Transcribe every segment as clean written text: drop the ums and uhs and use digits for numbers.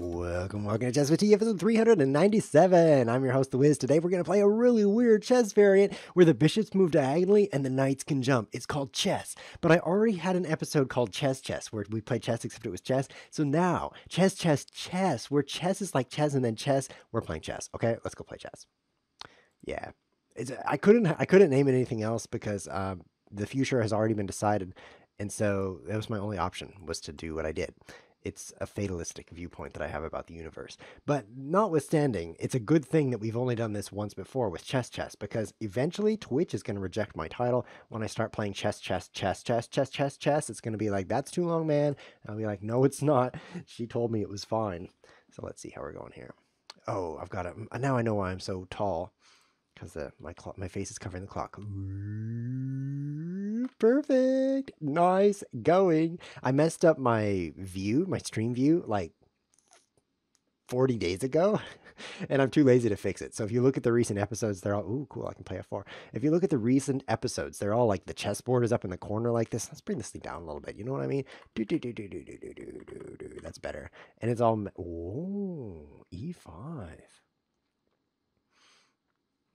Welcome to ChessWhiz TV, episode 397. I'm your host, The Wiz. Today we're going to play a really weird chess variant where the bishops move diagonally and the knights can jump. It's called chess, but I already had an episode called Chess where we played chess except it was chess. So now, chess, where chess is like chess and then chess, we're playing chess. Okay, let's go play chess. Yeah, I couldn't name it anything else because the future has already been decided, and so that was my only option, was to do what I did. It's a fatalistic viewpoint that I have about the universe. But notwithstanding, it's a good thing that we've only done this once before with chess, because eventually Twitch is going to reject my title when I start playing chess. It's going to be like, that's too long, man. And I'll be like, no, it's not. She told me it was fine. So let's see how we're going here. Oh, I've got it. Now I know why I'm so tall. Because my face is covering the clock. Perfect. Nice going. I messed up my stream view, like 40 days ago, and I'm too lazy to fix it. So if you look at the recent episodes, they're all, ooh, cool, I can play F4. If you look at the recent episodes, they're all like the chessboard is up in the corner like this. Let's bring this thing down a little bit. You know what I mean? That's better. And it's all, oh, E5.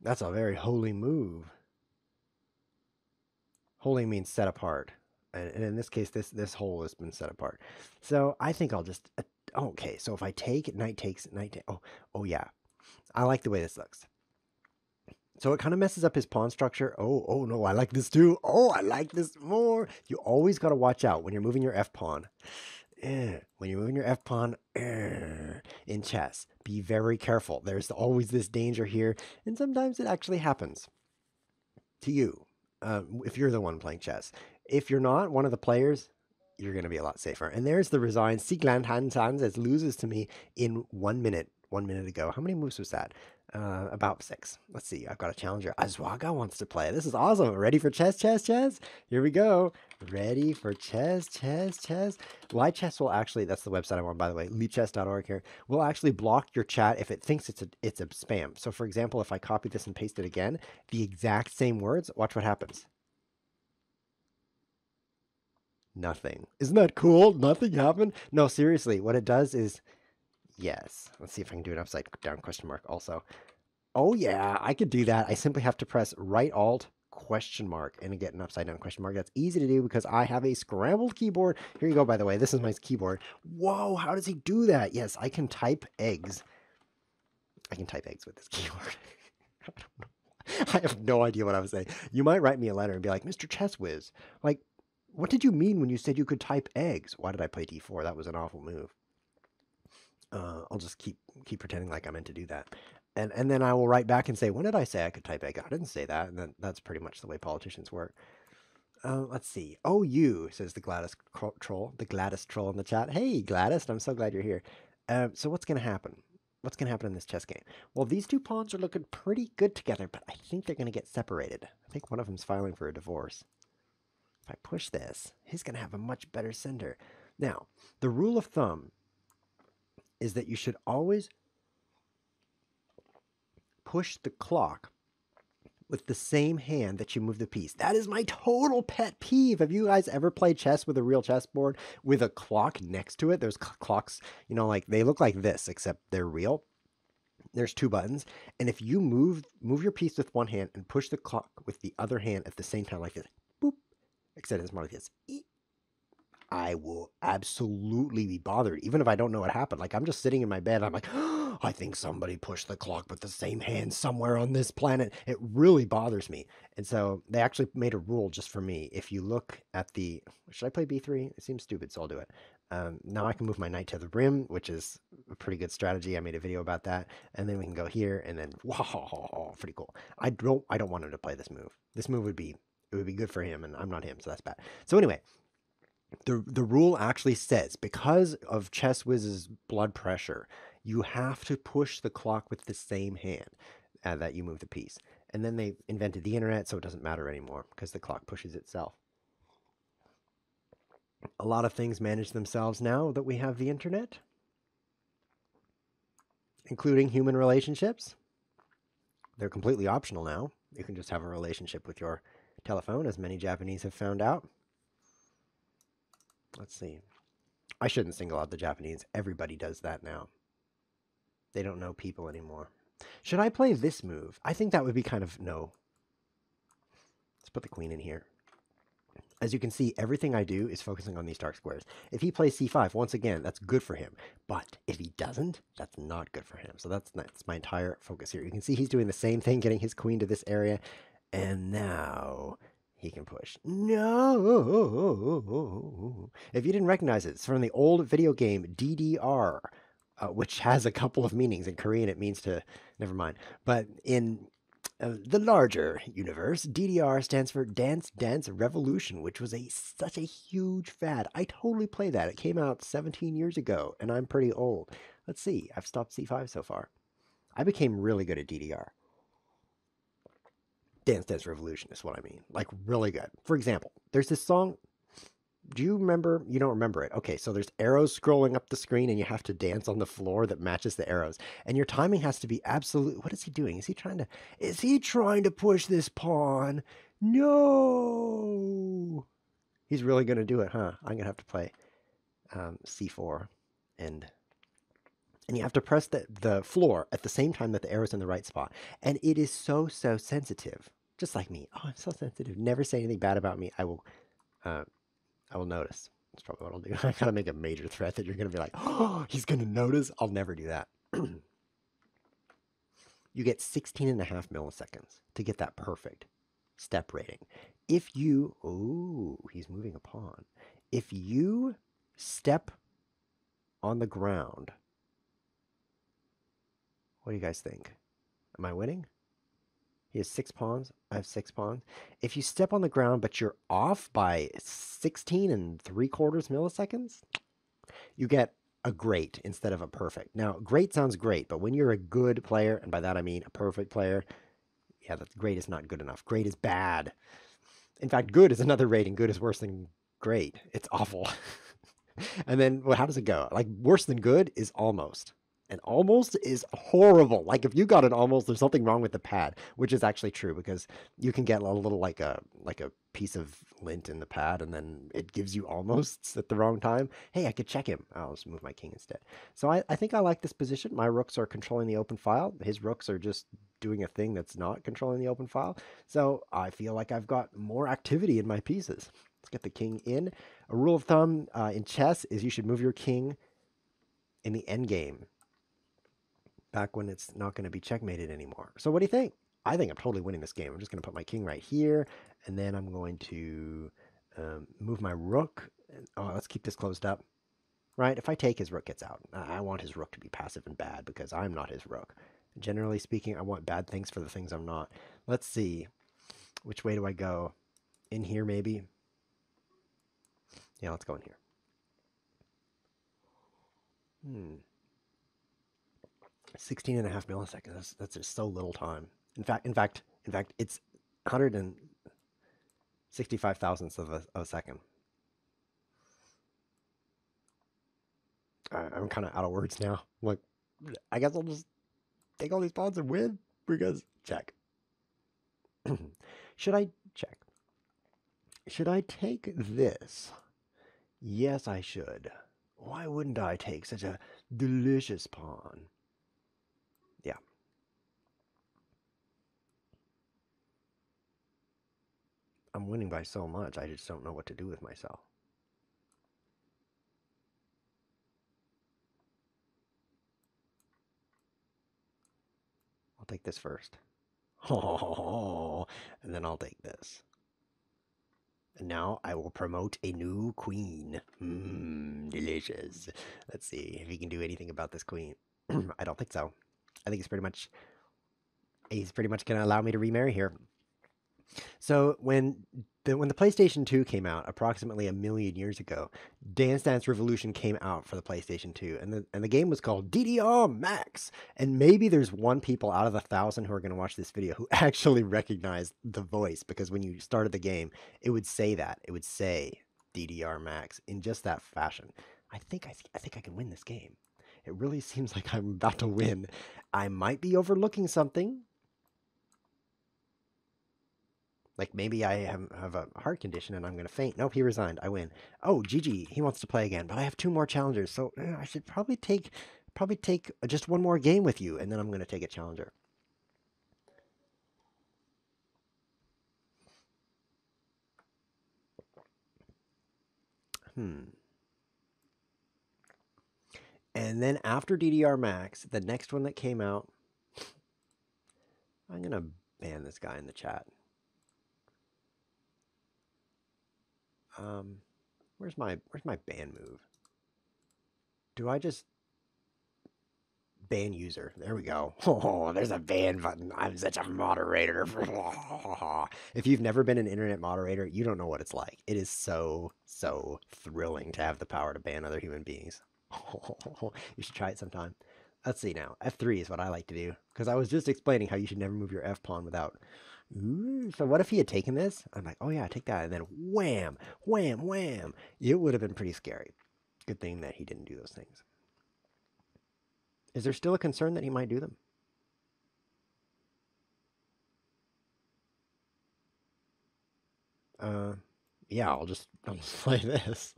That's a very holy move. Holy means set apart. And in this case, this hole has been set apart. So I think I'll just... okay, so if I take, knight takes, oh yeah. I like the way this looks. So it kind of messes up his pawn structure. Oh no, I like this too. Oh, I like this more. You always got to watch out when you're moving your F pawn. When you're moving your F pawn in chess, be very careful. There's always this danger here, and sometimes it actually happens to you if you're the one playing chess. If you're not one of the players, you're going to be a lot safer. And there's the resign. Sigland Hansans as loses to me in 1 minute. 1 minute ago. How many moves was that? About 6. Let's see. I've got a challenger. Azwaga wants to play. This is awesome. Ready for chess? Here we go. Ready for chess. Live chess will actually, that's the website I'm on, by the way, leapchess.org here, will actually block your chat if it thinks it's a spam. So for example, if I copy this and paste it again, the exact same words, watch what happens. Nothing. Isn't that cool? Nothing happened? No, seriously, what it does is, yes. Let's see if I can do an upside down question mark also. Oh yeah, I could do that. I simply have to press right alt question mark and get an upside down question mark. That's easy to do because I have a scrambled keyboard. Here you go, by the way. This is my keyboard. Whoa, how does he do that? Yes, I can type eggs. I can type eggs with this keyboard. I don't know. I have no idea what I was saying. You might write me a letter and be like, Mr. ChessWhiz, like, what did you mean when you said you could type eggs? Why did I play d4? That was an awful move. I'll just keep pretending like I meant to do that. And then I will write back and say, when did I say I could type egg? I didn't say that. And then that's pretty much the way politicians work. Let's see. Oh, you, says the Gladys troll. The Gladys troll in the chat. Hey, Gladys, I'm so glad you're here. So what's going to happen? What's going to happen in this chess game? Well, these two pawns are looking pretty good together, but I think they're going to get separated. I think one of them's filing for a divorce. If I push this, he's going to have a much better center. Now, the rule of thumb is that you should always push the clock with the same hand that you move the piece. That is my total pet peeve. Have you guys ever played chess with a real chessboard with a clock next to it? There's clocks, you know, like they look like this, except they're real. There's 2 buttons, and if you move your piece with one hand and push the clock with the other hand at the same time like this, boop, except it's more like this, I will absolutely be bothered, even if I don't know what happened. Like, I'm just sitting in my bed, I'm like, oh, I think somebody pushed the clock with the same hand somewhere on this planet. It really bothers me. And so they actually made a rule just for me. If you look at the, should I play b3? It seems stupid, so I'll do it. Now I can move my knight to the rim, which is a pretty good strategy. I made a video about that. And then we can go here, and then, wow, pretty cool. I don't want him to play this move. This move would be good for him, and I'm not him, so that's bad. So anyway, the rule actually says, because of ChessWhiz's blood pressure, you have to push the clock with the same hand that you move the piece. And then they invented the internet, so it doesn't matter anymore because the clock pushes itself. A lot of things manage themselves now that we have the internet, including human relationships. They're completely optional now. You can just have a relationship with your telephone, as many Japanese have found out. Let's see. I shouldn't single out the Japanese. Everybody does that now. They don't know people anymore. Should I play this move? I think that would be kind of... No. Let's put the queen in here. As you can see, everything I do is focusing on these dark squares. If he plays c5, once again, that's good for him. But if he doesn't, that's not good for him. So that's my entire focus here. You can see he's doing the same thing, getting his queen to this area. And now he can push. No! If you didn't recognize it, it's from the old video game DDR, which has a couple of meanings. In Korean, it means to... Never mind. But in... the larger universe, DDR stands for Dance Dance Revolution, which was such a huge fad. I totally play that. It came out 17 years ago, and I'm pretty old. Let's see. I've stopped C5 so far. I became really good at DDR. Dance Dance Revolution is what I mean. Like, really good. For example, there's this song... Do you remember? You don't remember it. Okay, so there's arrows scrolling up the screen and you have to dance on the floor that matches the arrows. And your timing has to be absolute. What is he doing? Is he trying to push this pawn? No. He's really going to do it, huh? I'm going to have to play C4 and you have to press the floor at the same time that the arrow's in the right spot. And it is so sensitive. Just like me. Oh, I'm so sensitive. Never say anything bad about me. I will notice. That's probably what I'll do. I gotta make a major threat that you're gonna be like, oh, he's gonna notice. I'll never do that. You get 16.5 milliseconds to get that perfect step rating. If you, ooh, he's moving a pawn. If you step on the ground, what do you guys think? Am I winning? He has 6 pawns. I have 6 pawns. If you step on the ground, but you're off by 16.75 milliseconds, you get a great instead of a perfect. Now, great sounds great, but when you're a good player, and by that I mean a perfect player, yeah, that great is not good enough. Great is bad. In fact, good is another rating. Good is worse than great. It's awful. And then, well, how does it go? Like, worse than good is almost. And almost is horrible. Like, if you got an almost, there's something wrong with the pad, which is actually true because you can get a little like a piece of lint in the pad and then it gives you almosts at the wrong time. Hey, I could check him. I'll just move my king instead. So I think I like this position. My rooks are controlling the open file. His rooks are just doing a thing that's not controlling the open file. So I feel like I've got more activity in my pieces. Let's get the king in. A rule of thumb in chess is you should move your king in the endgame. Back when it's not going to be checkmated anymore. So what do you think? I think I'm totally winning this game. I'm just going to put my king right here, and then I'm going to move my rook. Oh, let's keep this closed up. Right? If I take, his rook gets out. I want his rook to be passive and bad because I'm not his rook. Generally speaking, I want bad things for the things I'm not. Let's see. Which way do I go? In here, maybe? Yeah, let's go in here. 16.5 milliseconds. That's just so little time. In fact, it's 165 thousandths of a second. I'm kind of out of words now. Like, I guess I'll just take all these pawns and win because check. Should I check? Should I take this? Yes, I should. Why wouldn't I take such a delicious pawn? Yeah. I'm winning by so much, I just don't know what to do with myself. I'll take this first. Oh, and then I'll take this. And now I will promote a new queen. Delicious. Let's see if he can do anything about this queen. I don't think so. I think he's pretty much going to allow me to remarry here. So when the PlayStation 2 came out approximately 1 million years ago, Dance Dance Revolution came out for the PlayStation 2, and the game was called DDR Max. And maybe there's one people out of 1,000 who are going to watch this video who actually recognize the voice, because when you started the game, it would say that. It would say DDR Max in just that fashion. I think I can win this game. It really seems like I'm about to win. I might be overlooking something. Like maybe I have a heart condition and I'm going to faint. Nope, he resigned. I win. Oh, GG. He wants to play again, but I have 2 more challengers. So I should probably take probably take just one more game with you, and then I'm going to take a challenger. And then after DDR Max, the next one that came out, I'm going to ban this guy in the chat. Where's my ban move? Do I just ban user? There we go. Oh, there's a ban button. I'm such a moderator. If you've never been an internet moderator, you don't know what it's like. It is so thrilling to have the power to ban other human beings. You should try it sometime. Let's see now. F3 is what I like to do, because I was just explaining how you should never move your F pawn without. Ooh, so what if he had taken this? I'm like, oh yeah, take that, and then wham, wham, wham. It would have been pretty scary. Good thing that he didn't do those things. Is there still a concern that he might do them? Yeah, I'll just play this.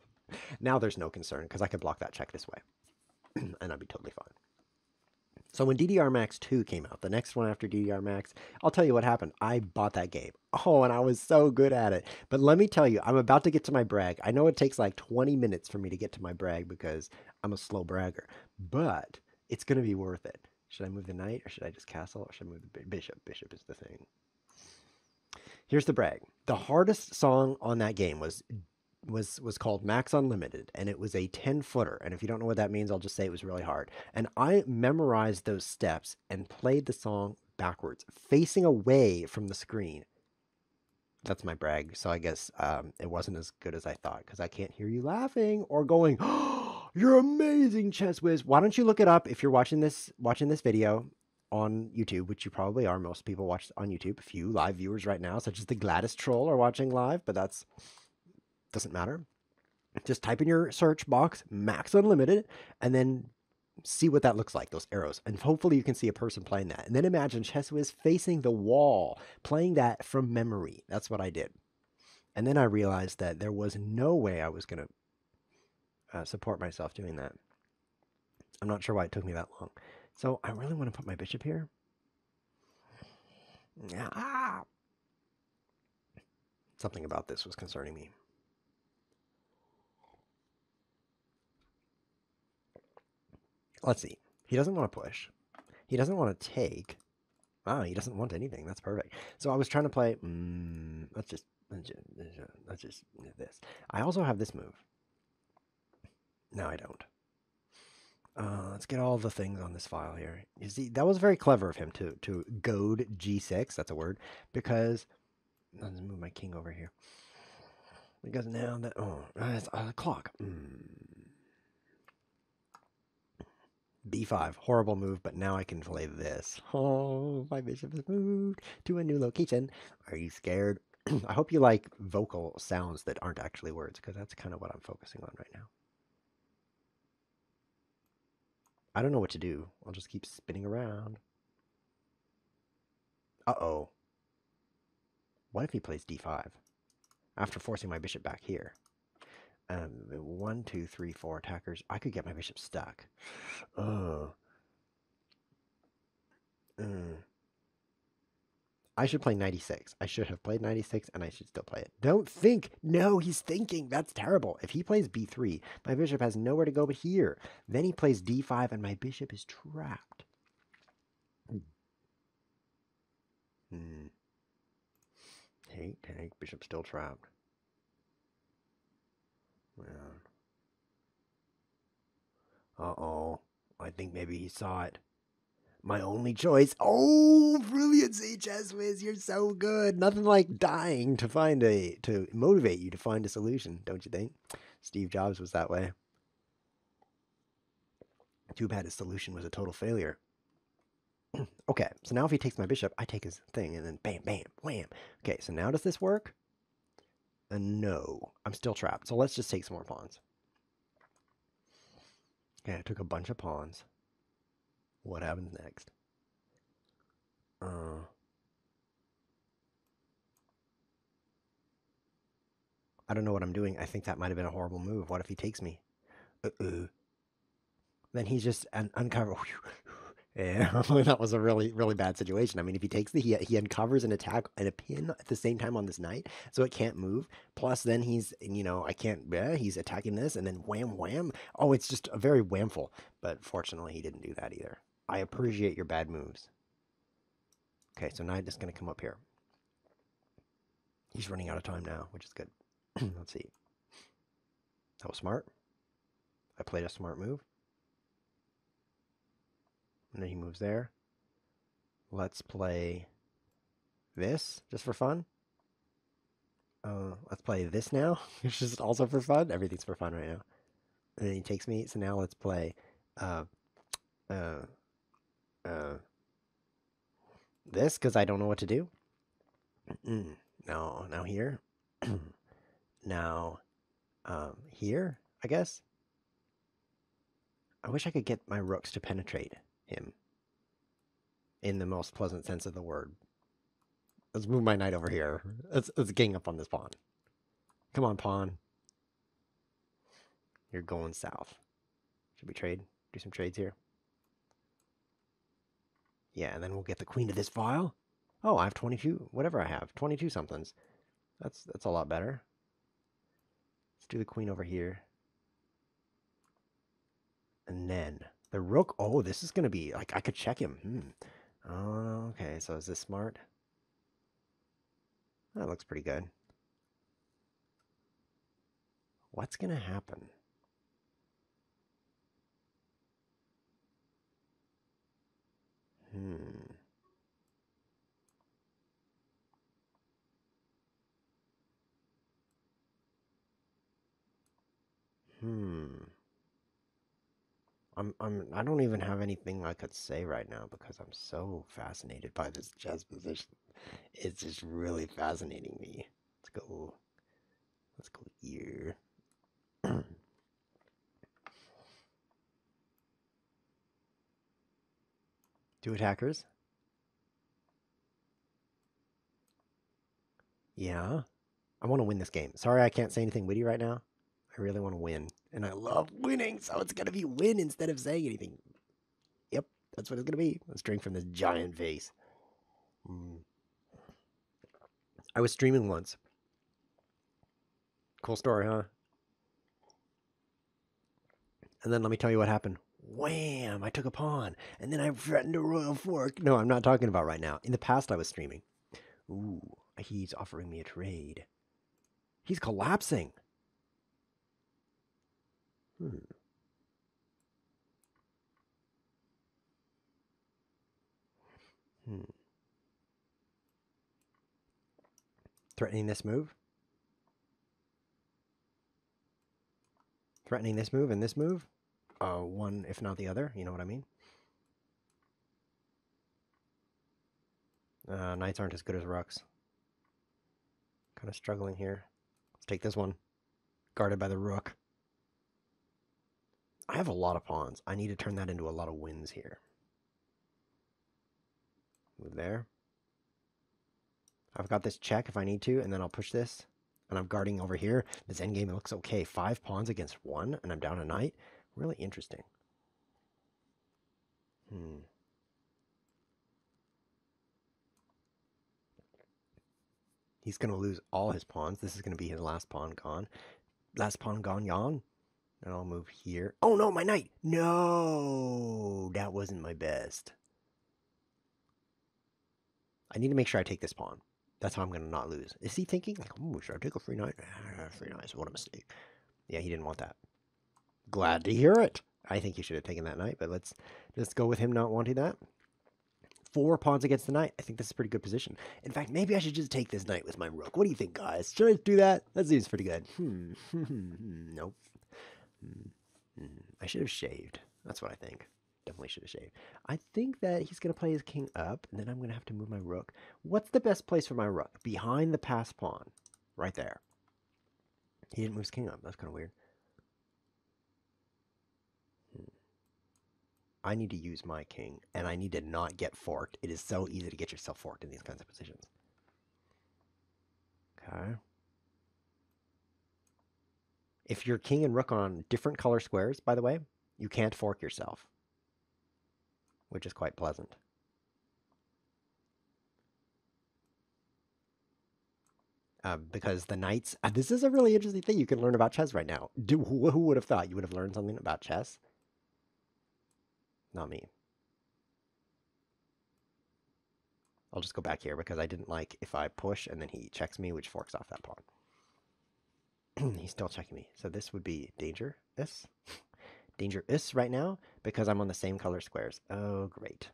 Now there's no concern because I could block that check this way, and I'd be totally fine. So when DDR Max 2 came out, the next one after DDR Max, I'll tell you what happened. I bought that game. Oh, and I was so good at it. But let me tell you, I'm about to get to my brag. I know it takes like 20 minutes for me to get to my brag because I'm a slow bragger, but it's going to be worth it. Should I move the knight, or should I just castle, or should I move the bishop? Bishop is the thing. Here's the brag. The hardest song on that game was called Max Unlimited, and it was a 10-footer. And if you don't know what that means, I'll just say it was really hard. And I memorized those steps and played the song backwards, facing away from the screen. That's my brag. So I guess it wasn't as good as I thought, because I can't hear you laughing or going, oh, you're amazing, ChessWhiz. Why don't you look it up if you're watching this video on YouTube, which you probably are. Most people watch on YouTube. A few live viewers right now, such as the Gladys Troll, are watching live, but that's doesn't matter. Just type in your search box Max Unlimited and then see what that looks like, those arrows. And hopefully you can see a person playing that. And then imagine ChessWhiz facing the wall, playing that from memory. That's what I did. And then I realized that there was no way I was going to support myself doing that. I'm not sure why it took me that long. So I really want to put my bishop here. Ah! Something about this was concerning me. Let's see. He doesn't want to push. He doesn't want to take. Ah, he doesn't want anything. That's perfect. So I was trying to play. Let's just this. I also have this move. No, I don't. Let's get all the things on this file here. You see, that was very clever of him to goad G6. That's a word, because let's move my king over here. Because now that it's a clock. B5, horrible move, but now I can play this. Oh, my bishop has moved to a new location. Are you scared? I hope you like vocal sounds that aren't actually words, because that's kind of what I'm focusing on right now. I don't know what to do. I'll just keep spinning around. Uh-oh. What if he plays D5? After forcing my bishop back here. 1, 2, 3, 4 attackers. I could get my bishop stuck. I should play 96. I should have played 96, and I should still play it. Don't think. No, he's thinking. That's terrible. If he plays B3, my bishop has nowhere to go but here. Then he plays D5, and my bishop is trapped. Take. Bishop still trapped. Uh-oh. I think maybe he saw it. My only choice. Oh, brilliancy, ChessWhiz. You're so good. Nothing like dying to motivate you to find a solution, don't you think? Steve Jobs was that way. Too bad his solution was a total failure. Okay, so now if he takes my bishop, I take his thing, and then bam, bam, wham. Okay, so now does this work? No, I'm still trapped. So let's just take some more pawns. Okay, I took a bunch of pawns. What happens next? I don't know what I'm doing. I think that might have been a horrible move. What if he takes me? then he's just uncover. Yeah, that was a really, really bad situation. I mean, if he takes he uncovers an attack and a pin at the same time on this knight, so it can't move. Plus, then he's, I can't, he's attacking this, and then wham, wham. Oh, it's just a very whamful. But fortunately, he didn't do that either. I appreciate your bad moves. Okay, so knight is going to come up here. He's running out of time now, which is good. Let's see. That was smart. I played a smart move. And then he moves there. Let's play this, just for fun. Let's play this now, which is also for fun. Everything's for fun right now. And then he takes me, so now let's play this, because I don't know what to do. No, now here. Now, here, I guess. I wish I could get my rooks to penetrate him in the most pleasant sense of the word. Let's move my knight over here. Let's gang up on this pawn. Come on, pawn. You're going south. Should we trade? Do some trades here? Yeah, and then we'll get the queen to this file. Oh, I have 22, whatever I have, 22 somethings. That's a lot better. Let's do the queen over here. And then the rook. Oh, this is going to be, like, I could check him. Oh, okay, so is this smart? That looks pretty good. What's going to happen? I don't even have anything I could say right now because I'm so fascinated by this chess position. It's just really fascinating me. Let's go here. Two attackers. Yeah. I want to win this game. Sorry I can't say anything witty right now. I really want to win. And I love winning, so it's going to be win instead of saying anything. Yep, that's what it's going to be. Let's drink from this giant vase. I was streaming once. Cool story, huh? And then let me tell you what happened. Wham! I took a pawn, and then I threatened a royal fork. No, I'm not talking about right now. In the past, I was streaming. Ooh, he's offering me a trade. He's collapsing. Threatening this move. Threatening this move and this move. One, if not the other. You know what I mean? Knights aren't as good as rooks. Kind of struggling here. Let's take this one. Guarded by the rook. I have a lot of pawns. I need to turn that into a lot of wins here. Move there. I've got this check if I need to, and then I'll push this. And I'm guarding over here. This endgame looks okay. 5 pawns against 1, and I'm down a knight. Really interesting. He's going to lose all his pawns. This is going to be his last pawn gone. Last pawn gone, yawn. And I'll move here. Oh no, my knight! No! That wasn't my best. I need to make sure I take this pawn. That's how I'm going to not lose. Is he thinking, like, oh, should I take a free knight? Free knight, what a mistake. Yeah, he didn't want that. Glad to hear it. I think he should have taken that knight, but let's just go with him not wanting that. 4 pawns against the knight. I think this is a pretty good position. In fact, maybe I should just take this knight with my rook. What do you think, guys? Should I do that? That seems pretty good. Nope. I should have shaved. That's what I think. Definitely should have shaved. I think that he's going to play his king up, and then I'm going to have to move my rook. What's the best place for my rook? Behind the passed pawn. Right there. He didn't move his king up. That's kind of weird. I need to use my king, and I need to not get forked. It is so easy to get yourself forked in these kinds of positions. Okay. If your king and rook are on different color squares, by the way, You can't fork yourself, which is quite pleasant. Because the knights, this is a really interesting thing you can learn about chess right now. Who would have thought you would have learned something about chess? Not me. I'll just go back here because I didn't like if I push and then he checks me, which forks off that pawn. He's still checking me. So this would be dangerous. Dangerous right now because I'm on the same color squares. Oh, great.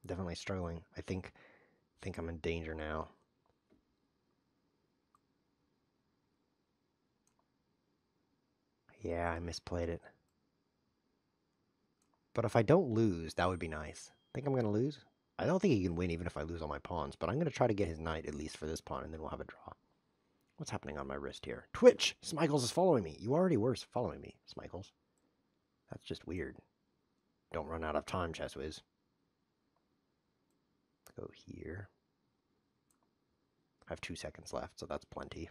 Definitely struggling. I think I'm in danger now. Yeah, I misplayed it. But if I don't lose, that would be nice. Think I'm going to lose? I don't think he can win even if I lose all my pawns, but I'm going to try to get his knight at least for this pawn, and then we'll have a draw. What's happening on my wrist here? Twitch! Smichaels is following me. You already were following me, Smichaels. That's just weird. Don't run out of time, ChessWhiz. Go here. I have 2 seconds left, so that's plenty.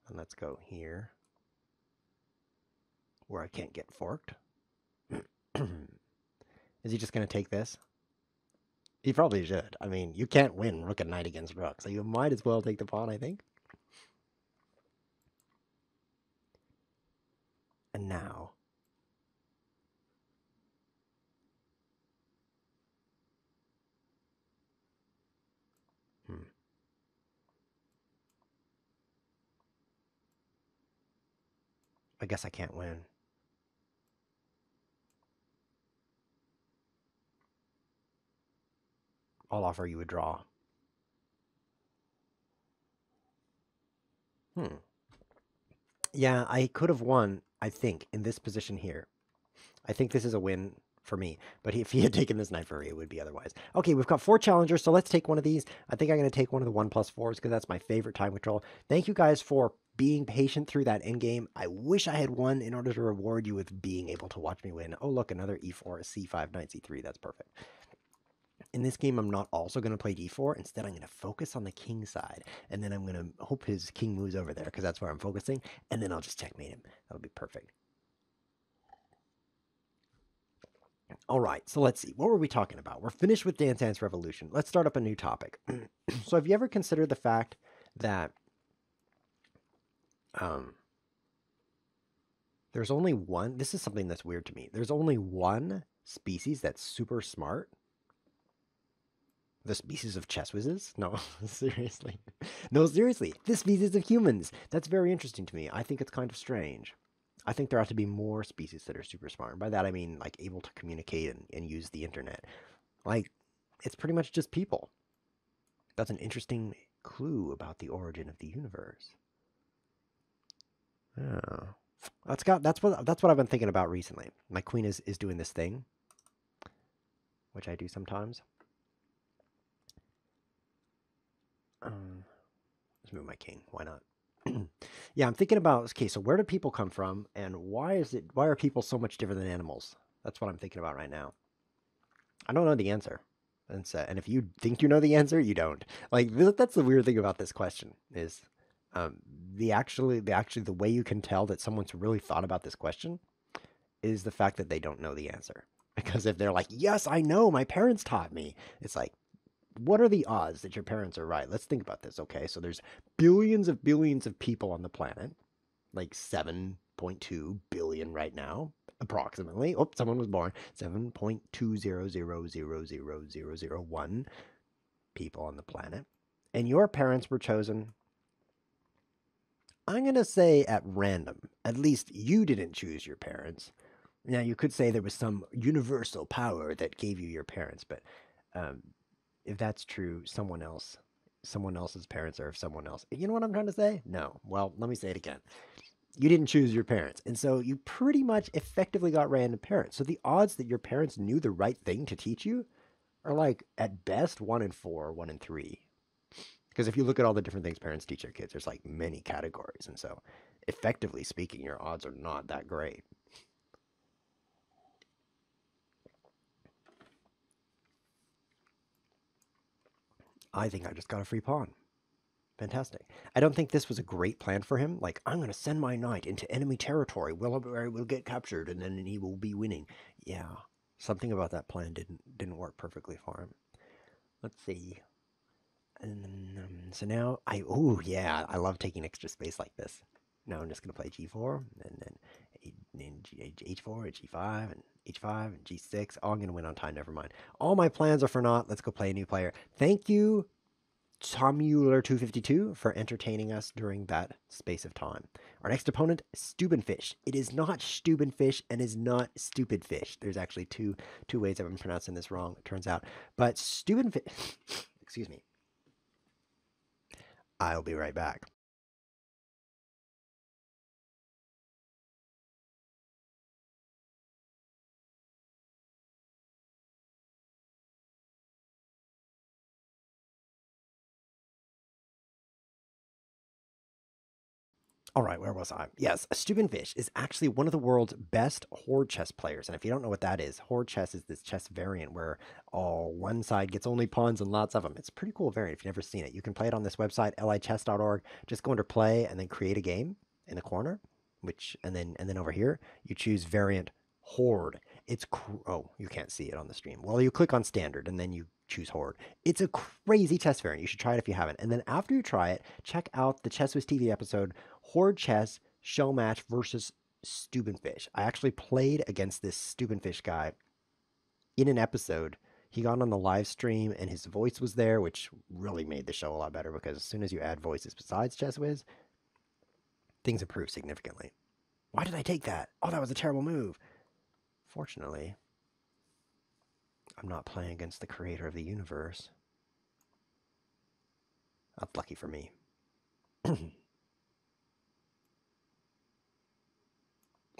And let's go here, where I can't get forked. Is he just going to take this? He probably should. I mean, you can't win rook and knight against rook, so you might as well take the pawn, I think. And now... I guess I can't win. I'll offer you a draw. Yeah, I could have won, I think, in this position here. I think this is a win for me. But if he had taken this knight for free, it would be otherwise. Okay, we've got 4 challengers, so let's take one of these. I think I'm going to take one of the 1+4s because that's my favorite time control. Thank you guys for being patient through that endgame. I wish I had won in order to reward you with being able to watch me win. Oh, look, another e4, c5, knight c3. That's perfect. In this game, I'm not also going to play d4. Instead, I'm going to focus on the king side. And then I'm going to hope his king moves over there because that's where I'm focusing. And then I'll just checkmate him. That'll be perfect. All right, so let's see. What were we talking about? We're finished with Dance Dance Revolution. Let's start up a new topic. So have you ever considered the fact that there's only one... This is something that's weird to me. There's only one species that's super smart. The species of ChessWhizzes? No, seriously. No, seriously. The species of humans. That's very interesting to me. I think it's kind of strange. I think there ought to be more species that are super smart. And by that, I mean, like, able to communicate and use the internet. Like, it's pretty much just people. That's an interesting clue about the origin of the universe. Oh. That's what I've been thinking about recently. My queen is doing this thing, which I do sometimes. Let's move my king. Why not? Yeah, I'm thinking about, okay, so where do people come from, and why are people so much different than animals? That's what I'm thinking about right now. I don't know the answer. And if you think you know the answer, you don't. Like, that's the weird thing about this question is the way you can tell that someone's really thought about this question is the fact that they don't know the answer. Because if they're like, yes, I know, my parents taught me, it's like, what are the odds that your parents are right? Let's think about this. Okay, so there's billions of people on the planet, like 7.2 billion right now, approximately. Oh, someone was born. 7.200000001 people on the planet. And your parents were chosen, I'm going to say at random. At least you didn't choose your parents. Now, you could say there was some universal power that gave you your parents, but if that's true, someone else's parents are of someone else. You know what I'm trying to say? No. Well, let me say it again. You didn't choose your parents, and so you pretty much effectively got random parents. So the odds that your parents knew the right thing to teach you are like, at best, 1 in 4, 1 in 3. Because if you look at all the different things parents teach their kids, there's like many categories. And so, effectively speaking, your odds are not that great. I think I just got a free pawn. Fantastic. I don't think this was a great plan for him. Like, I'm going to send my knight into enemy territory. We'll get captured, and then he will be winning. Yeah, something about that plan didn't work perfectly for him. Let's see. And so now oh yeah, I love taking extra space like this. Now I'm just going to play g4, and then h4, g5, and h5, and g6. Oh, I'm going to win on time. Never mind. All my plans are for naught. Let's go play a new player. Thank you, Tomuler252, for entertaining us during that space of time. Our next opponent, Stubenfish. It is not Stubenfish and is not Stupid Fish. There's actually two ways I've been pronouncing this wrong, it turns out. But Stubenfish, excuse me. I'll be right back. All right, where was I? Yes, Stubenfish is actually one of the world's best Horde chess players. And if you don't know what that is, Horde chess is this chess variant where one side gets only pawns and lots of them. It's a pretty cool variant if you've never seen it. You can play it on this website, lichess.org. Just go under play and then create a game in the corner, and then over here, you choose variant Horde. Oh, you can't see it on the stream. Well, you click on standard and then you choose Horde. It's a crazy chess variant. You should try it if you haven't. And then after you try it, check out the ChessWhiz TV episode, Horde Chess Show Match versus Stubenfish. I actually played against this Stubenfish guy in an episode. He got on the live stream and his voice was there, which really made the show a lot better because as soon as you add voices besides ChessWhiz, things improve significantly. Why did I take that? Oh, that was a terrible move. Fortunately, I'm not playing against the creator of the universe. That's lucky for me.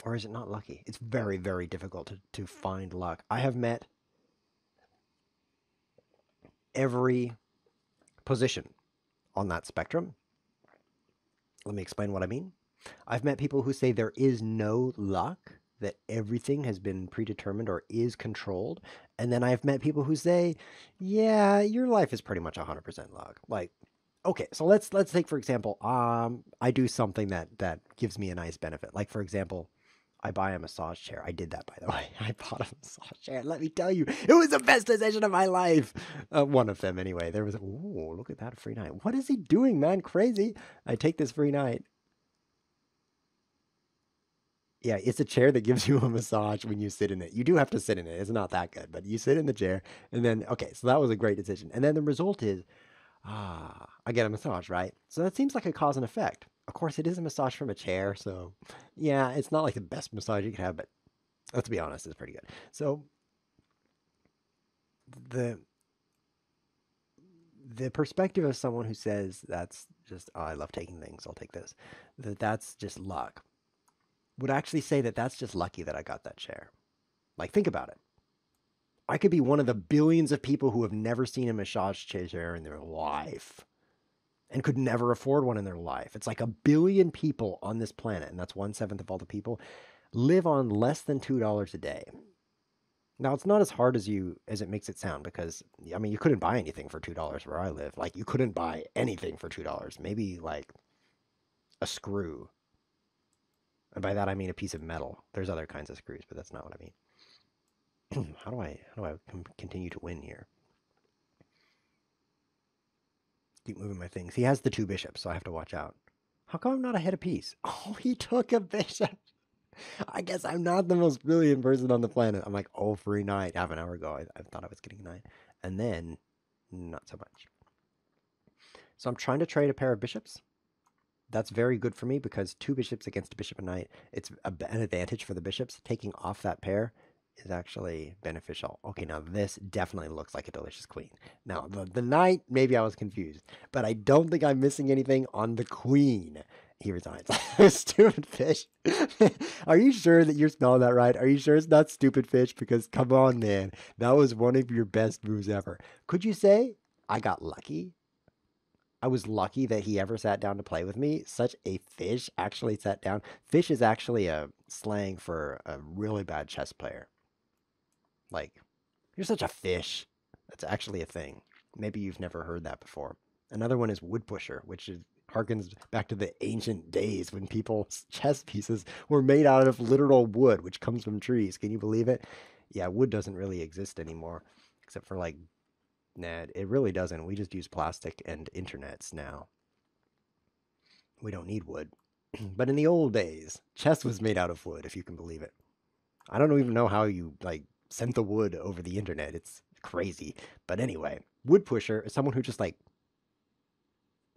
Or is it not lucky? It's very, very difficult to find luck. I have met every position on that spectrum. Let me explain what I mean. I've met people who say there is no luck, that everything has been predetermined or is controlled. And then I've met people who say, yeah, your life is pretty much 100% luck. Like, okay, so let's take, for example, I do something that gives me a nice benefit. Like, for example, I buy a massage chair. I did that, by the way. I bought a massage chair. Let me tell you, it was the best decision of my life. One of them, anyway. There was, oh, look at that free night. What is he doing, man? Crazy. I take this free night. Yeah, it's a chair that gives you a massage when you sit in it. You do have to sit in it. It's not that good, but you sit in the chair. And then, okay, so that was a great decision. And then the result is, I get a massage, right? So that seems like a cause and effect. Of course, it is a massage from a chair. So, yeah, it's not like the best massage you could have, but let's be honest, it's pretty good. So, the perspective of someone who says that's just, oh, I love taking things, I'll take this, that's just luck, would actually say that that's just lucky that I got that chair. Like, think about it. I could be one of the billions of people who have never seen a massage chair in their life and could never afford one in their life. It's like 1 billion people on this planet, and that's 1/7 of all the people, live on less than $2 a day. Now, it's not as hard as it makes it sound because, I mean, you couldn't buy anything for $2 where I live. Like, you couldn't buy anything for $2. Maybe, like, a screw. And by that, I mean a piece of metal. There's other kinds of screws, but that's not what I mean. How do I continue to win here? Keep moving my things. He has the 2 bishops, so I have to watch out. How come I'm not ahead of piece? Oh, he took a bishop. I guess I'm not the most brilliant person on the planet. I'm like, oh, free knight. Half an hour ago, I thought I was getting a knight. And then, not so much. So I'm trying to trade a pair of bishops. That's very good for me because 2 bishops against a bishop and knight, it's an advantage for the bishops. Taking off that pair is actually beneficial. Okay, now this definitely looks like a delicious queen. Now, the knight, maybe I was confused, but I don't think I'm missing anything on the queen. He resigns. Stupid fish. Are you sure that you're spelling that right? Are you sure it's not stupid fish? Because come on, man. That was one of your best moves ever. Could you say I got lucky? I was lucky that he ever sat down to play with me. Such a fish actually sat down. Fish is actually a slang for a really bad chess player. Like, you're such a fish. That's actually a thing. Maybe you've never heard that before. Another one is wood pusher, which harkens back to the ancient days when people's chess pieces were made out of literal wood, which comes from trees. Can you believe it? Yeah, wood doesn't really exist anymore, except for like, nah, it really doesn't. We just use plastic and internets now. We don't need wood. But in the old days, chess was made out of wood, if you can believe it. I don't even know how you like sent the wood over the internet. It's crazy. But anyway, wood pusher is someone who just like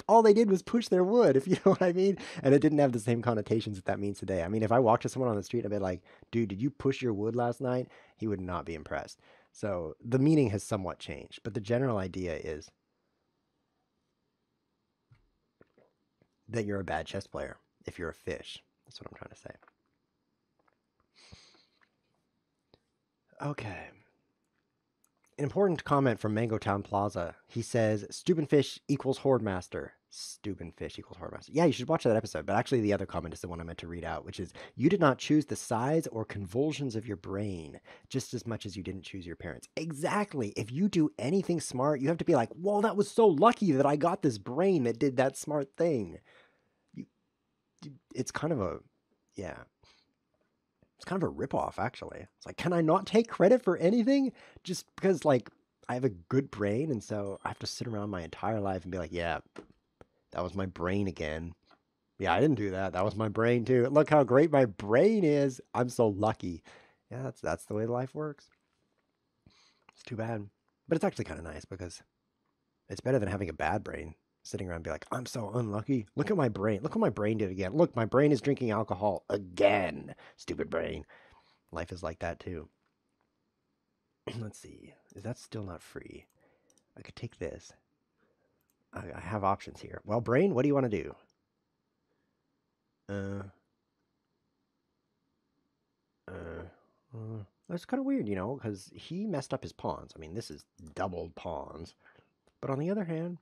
all they did was push their wood, if you know what I mean. And it didn't have the same connotations that that means today. I mean, if I walked to someone on the street, I'd be like, dude, did you push your wood last night? He would not be impressed. So the meaning has somewhat changed, but the general idea is that you're a bad chess player if you're a fish. That's what I'm trying to say. Okay. An important comment from Mango Town Plaza. He says, Stupidfish equals Horde Master. Stupidfish equals Horde Master. Yeah, you should watch that episode. But actually, the other comment is the one I meant to read out, which is, you did not choose the size or convulsions of your brain just as much as you didn't choose your parents. Exactly. If you do anything smart, you have to be like, whoa, that was so lucky that I got this brain that did that smart thing. It's kind of a, yeah. It's kind of a ripoff, actually. It's like, can I not take credit for anything just because, like, I have a good brain, and so I have to sit around my entire life and be like, yeah, that was my brain again. Yeah, I didn't do that. That was my brain too. Look how great my brain is. I'm so lucky. Yeah, that's the way life works. It's too bad, but it's actually kind of nice because it's better than having a bad brain. Sitting around and be like, I'm so unlucky. Look at my brain. Look what my brain did again. Look, my brain is drinking alcohol again. Stupid brain. Life is like that too. Let's see. Is that still not free? I could take this. I have options here. Well, brain, what do you want to do? That's kind of weird, you know, because he messed up his pawns. I mean, this is doubled pawns. But on the other hand,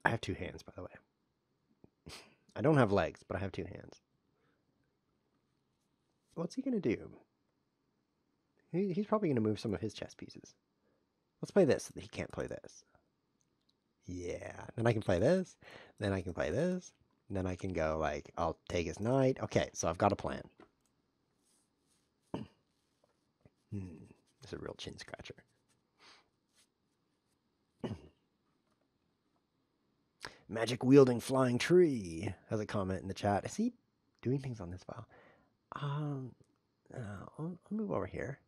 I have two hands, by the way. I don't have legs, but I have two hands. What's he going to do? He's probably going to move some of his chess pieces. Let's play this. He can't play this. Yeah. Then I can play this. Then I can play this. And then I can go like, I'll take his knight. Okay, so I've got a plan. It's a real chin scratcher. Magic wielding flying tree has a comment in the chat. Is he doing things on this file? I'll move over here.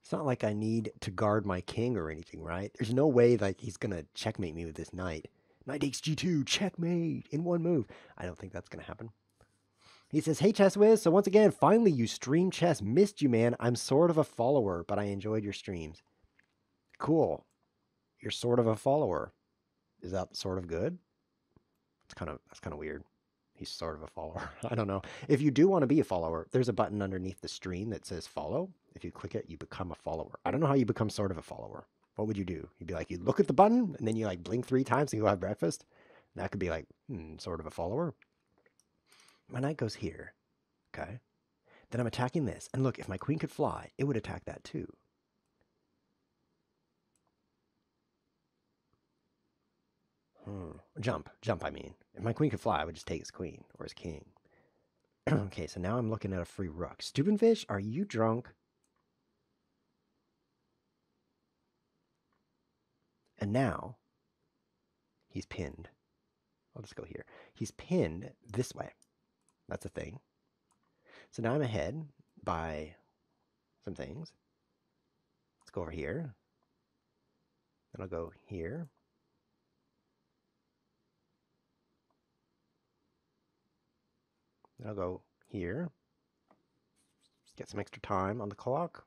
It's not like I need to guard my king or anything, right? There's no way like he's gonna checkmate me with this knight. Knight takes g2, checkmate in one move. I don't think that's gonna happen. He says, hey ChessWhiz, so once again, finally you stream chess. Missed you, man. I'm sort of a follower, but I enjoyed your streams. Cool. You're sort of a follower. Is that sort of good? That's kind of weird. He's sort of a follower. I don't know. If you do want to be a follower, there's a button underneath the stream that says follow. If you click it, you become a follower. I don't know how you become sort of a follower. What would you do? You'd be like, you look at the button and then you like blink 3 times and go have breakfast. That could be like, sort of a follower. My knight goes here. Okay. Then I'm attacking this. And look, if my queen could fly, it would attack that too. Jump, I mean. If my queen could fly, I would just take his queen or his king. Okay, so now I'm looking at a free rook. Stupidfish, are you drunk? And now he's pinned. I'll just go here. He's pinned this way. That's a thing. So now I'm ahead by some things. Let's go over here. Then I'll go here. Then I'll go here. Just get some extra time on the clock.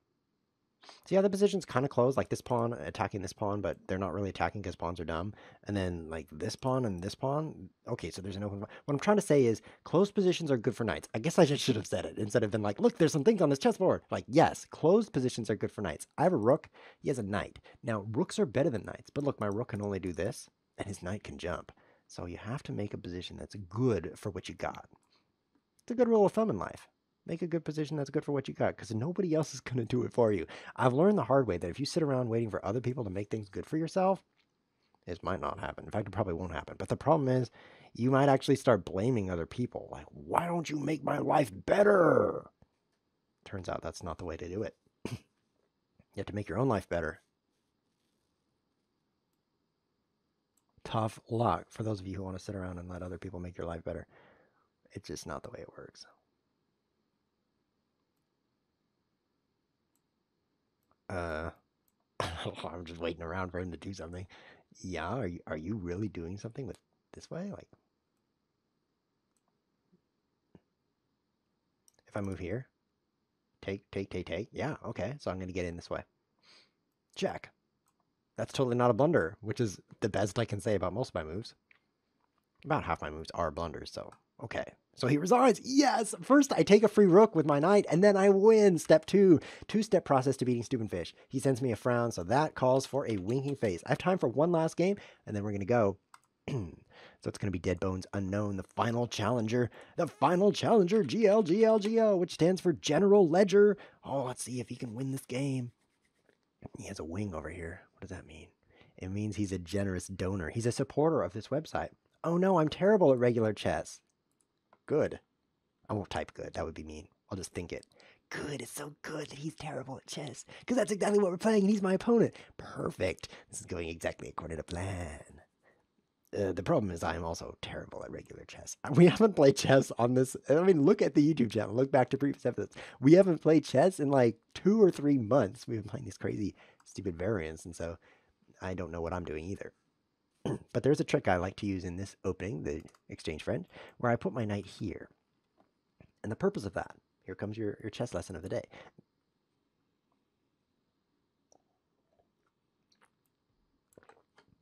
So yeah, the position's kind of close, like this pawn attacking this pawn, but they're not really attacking because pawns are dumb. And then like this pawn and this pawn. Okay, so there's an open. What I'm trying to say is closed positions are good for knights. I guess I just should have said it instead of been like, look, there's some things on this chessboard. Like, yes, closed positions are good for knights. I have a rook. He has a knight. Now, rooks are better than knights, but look, my rook can only do this, and his knight can jump. So you have to make a position that's good for what you got. It's a good rule of thumb in life. Make a good position that's good for what you got, because nobody else is going to do it for you. I've learned the hard way that if you sit around waiting for other people to make things good for yourself, this might not happen. In fact, it probably won't happen. But the problem is, you might actually start blaming other people. Like, why don't you make my life better? Turns out that's not the way to do it. You have to make your own life better. Tough luck for those of you who want to sit around and let other people make your life better. It's just not the way it works. I'm just waiting around for him to do something. Yeah, are you really doing something with this way? Like, if I move here, take. Yeah, okay. So I'm going to get in this way. Check. That's totally not a blunder, which is the best I can say about most of my moves. About half my moves are blunders, so okay. So he resigns. Yes! First, I take a free rook with my knight, and then I win. Step 2. Two-step process to beating Stupid Fish. He sends me a frown, so that calls for a winking face. I have time for one last game, and then we're going to go. So it's going to be Dead Bones Unknown, the final challenger. The final challenger, GL, which stands for General Ledger. Oh, let's see if he can win this game. He has a wing over here. What does that mean? It means he's a generous donor. He's a supporter of this website. Oh no, I'm terrible at regular chess. Good. I won't type good. That would be mean. I'll just think it. Good. It's so good that he's terrible at chess. Because that's exactly what we're playing, and he's my opponent. Perfect. This is going exactly according to plan. The problem is I am also terrible at regular chess. We haven't played chess on this. I mean, look at the YouTube channel. Look back to previous episodes. We haven't played chess in like 2 or 3 months. We've been playing these crazy, stupid variants, and so I don't know what I'm doing either. But there's a trick I like to use in this opening, the exchange friend, where I put my knight here. And the purpose of that, here comes your chess lesson of the day.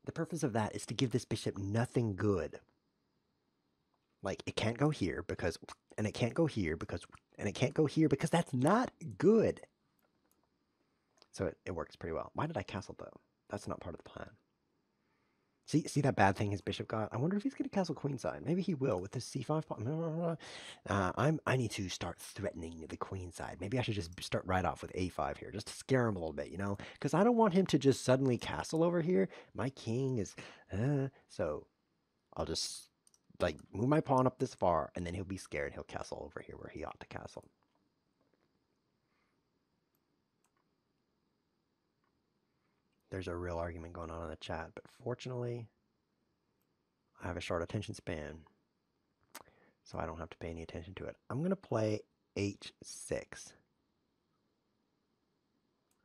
The purpose of that is to give this bishop nothing good. Like, it can't go here because, and it can't go here because, and it can't go here because that's not good. So it works pretty well. Why did I castle, though? That's not part of the plan. See that bad thing his bishop got? I wonder if he's going to castle queenside. Maybe he will with this c5 pawn. I need to start threatening the queenside. Maybe I should just start right off with a5 here, just to scare him a little bit, you know? Because I don't want him to just suddenly castle over here. My king is... so I'll just, like, move my pawn up this far, and then he'll be scared. He'll castle over here where he ought to castle. There's a real argument going on in the chat, but fortunately, I have a short attention span, so I don't have to pay any attention to it. I'm going to play h6,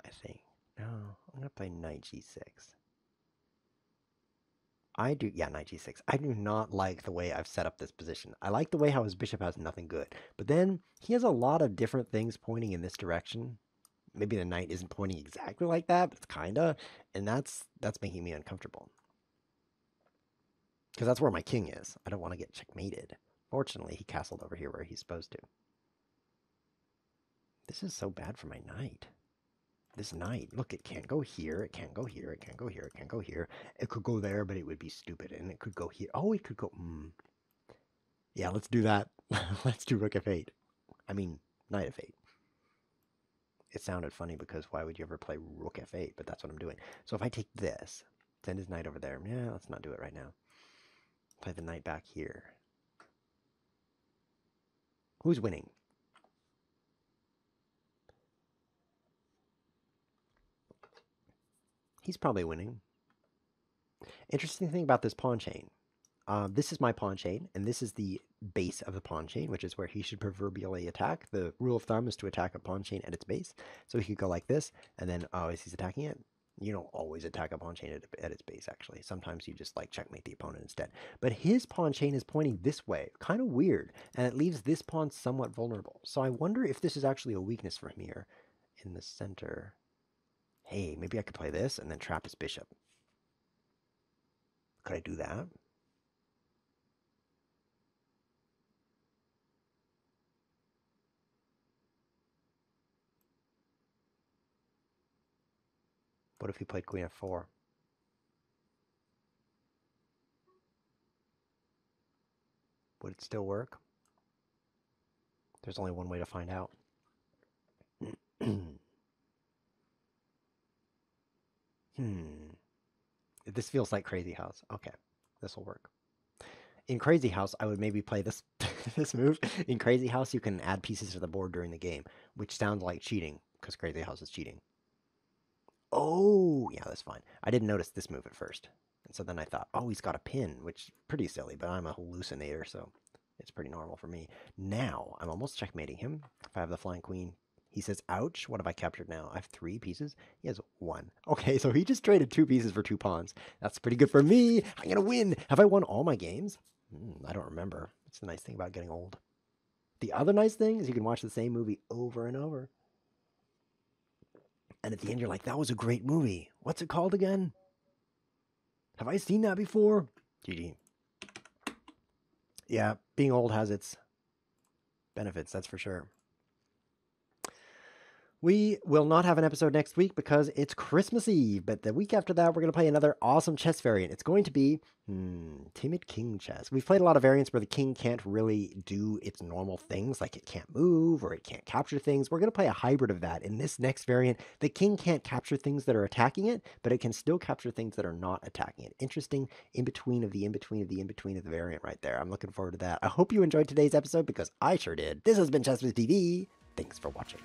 I think. No, I'm going to play knight g6. Knight g6. I do not like the way I've set up this position. I like the way how his bishop has nothing good, but then he has a lot of different things pointing in this direction. Maybe the knight isn't pointing exactly like that, but it's kinda, and that's making me uncomfortable. Because that's where my king is. I don't want to get checkmated. Fortunately, he castled over here where he's supposed to. This is so bad for my knight. This knight, look, it can't go here, it can't go here, it can't go here, it can't go here. It could go there, but it would be stupid, and it could go here. Oh, it could go... Yeah, let's do that. Let's do rook f8. I mean, knight f8. It sounded funny because why would you ever play rook f8? But that's what I'm doing. So if I take this, send his knight over there. Yeah, let's not do it right now. Play the knight back here. Who's winning? He's probably winning. Interesting thing about this pawn chain. This is my pawn chain, and this is the base of the pawn chain, which is where he should proverbially attack. The rule of thumb is to attack a pawn chain at its base. So he could go like this, and then, as he's attacking it, you don't always attack a pawn chain at its base, actually. Sometimes you just, like, checkmate the opponent instead. But his pawn chain is pointing this way, kind of weird, and it leaves this pawn somewhat vulnerable. So I wonder if this is actually a weakness for him here in the center. Hey, maybe I could play this and then trap his bishop. Could I do that? What if he played queen f4? Would it still work? There's only one way to find out. This feels like Crazy House. Okay, this will work. In Crazy House, I would maybe play this this move. In Crazy House, you can add pieces to the board during the game, which sounds like cheating, because Crazy House is cheating. Oh, yeah, that's fine. I didn't notice this move at first. And so then I thought, oh, he's got a pin, which is pretty silly, but I'm a hallucinator, so it's pretty normal for me. Now, I'm almost checkmating him. If I have the flying queen, he says, ouch. What have I captured now? I have 3 pieces. He has 1. Okay, so he just traded 2 pieces for 2 pawns. That's pretty good for me. I'm going to win. Have I won all my games? I don't remember. It's the nice thing about getting old. The other nice thing is you can watch the same movie over and over. And at the end, you're like, that was a great movie. What's it called again? Have I seen that before? GG. Yeah, being old has its benefits, that's for sure. We will not have an episode next week because it's Christmas Eve, but the week after that, we're going to play another awesome chess variant. It's going to be Timid King chess. We've played a lot of variants where the king can't really do its normal things, like it can't move or it can't capture things. We're going to play a hybrid of that. In this next variant, the king can't capture things that are attacking it, but it can still capture things that are not attacking it. Interesting in-between of the in-between of the in-between of the variant right there. I'm looking forward to that. I hope you enjoyed today's episode because I sure did. This has been ChessWhiz TV. Thanks for watching.